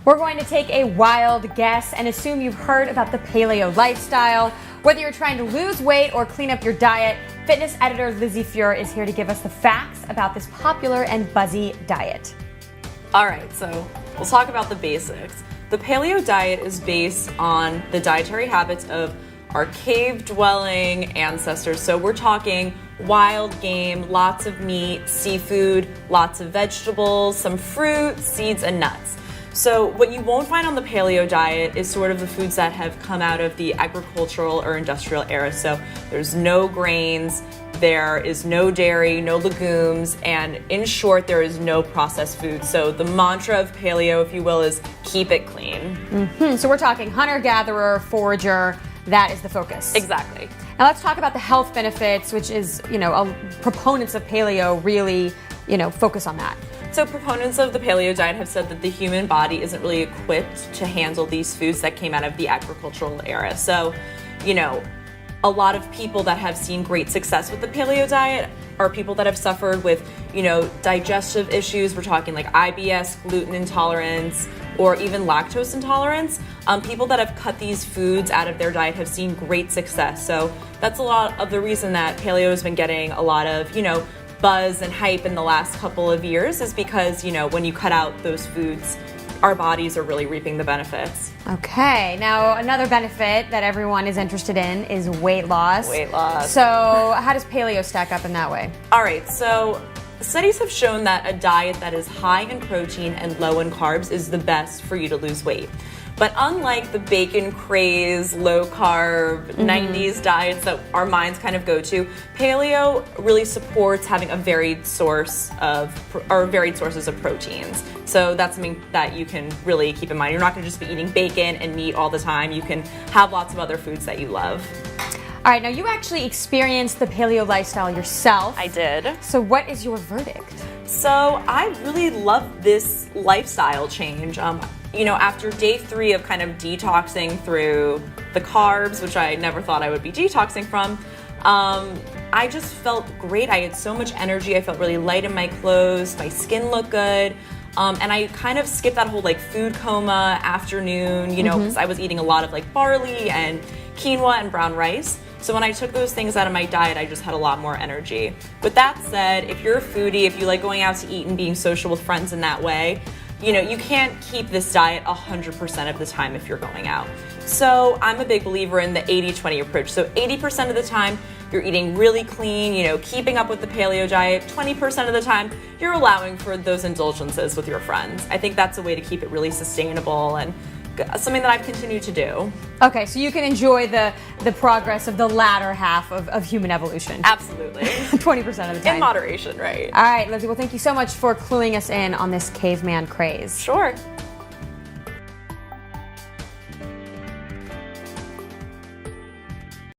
We're going to take a wild guess and assume you've heard about the paleo lifestyle. Whether you're trying to lose weight or clean up your diet, fitness editor Lizzie Fuhr is here to give us the facts about this popular and buzzy diet. All right, so we'll talk about the basics. The paleo diet is based on the dietary habits of our cave-dwelling ancestors. So we're talking wild game, lots of meat, seafood, lots of vegetables, some fruit, seeds, and nuts. So what you won't find on the paleo diet is sort of the foods that have come out of the agricultural or industrial era. So there's no grains, there is no dairy, no legumes, and in short, there is no processed food. So the mantra of paleo, if you will, is keep it clean. So we're talking hunter-gatherer, forager. That is the focus. Exactly. Now let's talk about the health benefits, which is, proponents of paleo really, focus on that. So proponents of the paleo diet have said that the human body isn't really equipped to handle these foods that came out of the agricultural era. So, a lot of people that have seen great success with the paleo diet are people that have suffered with, digestive issues. We're talking like IBS, gluten intolerance, or even lactose intolerance. People that have cut these foods out of their diet have seen great success. So that's a lot of the reason that paleo has been getting a lot of, buzz and hype in the last couple of years is because, when you cut out those foods, our bodies are really reaping the benefits. Okay, now another benefit that everyone is interested in is weight loss. Weight loss. So how does paleo stack up in that way? All right, so studies have shown that a diet that is high in protein and low in carbs is the best for you to lose weight. But unlike the bacon craze, low carb, 90s diets that our minds kind of go to, paleo really supports having a varied sources of proteins. So that's something that you can really keep in mind. You're not going to just be eating bacon and meat all the time. You can have lots of other foods that you love. All right, now you actually experienced the paleo lifestyle yourself. I did. So what is your verdict? So I really love this lifestyle change. After day 3 of kind of detoxing through the carbs, which I never thought I would be detoxing from, I just felt great. I had so much energy. I felt really light in my clothes. My skin looked good. And I kind of skipped that whole food coma afternoon, because I was eating a lot of barley and quinoa and brown rice. So when I took those things out of my diet, I just had a lot more energy. With that said, if you're a foodie, if you like going out to eat and being social with friends in that way, you can't keep this diet 100% of the time if you're going out. So I'm a big believer in the 80-20 approach. So 80% of the time, you're eating really clean, keeping up with the paleo diet. 20% of the time, you're allowing for those indulgences with your friends. I think that's a way to keep it really sustainable and something that I've continued to do. Okay, so you can enjoy the progress of the latter half of human evolution. Absolutely. 20% of the time. In moderation, right. All right, Lizzie, well, thank you so much for cluing us in on this caveman craze. Sure.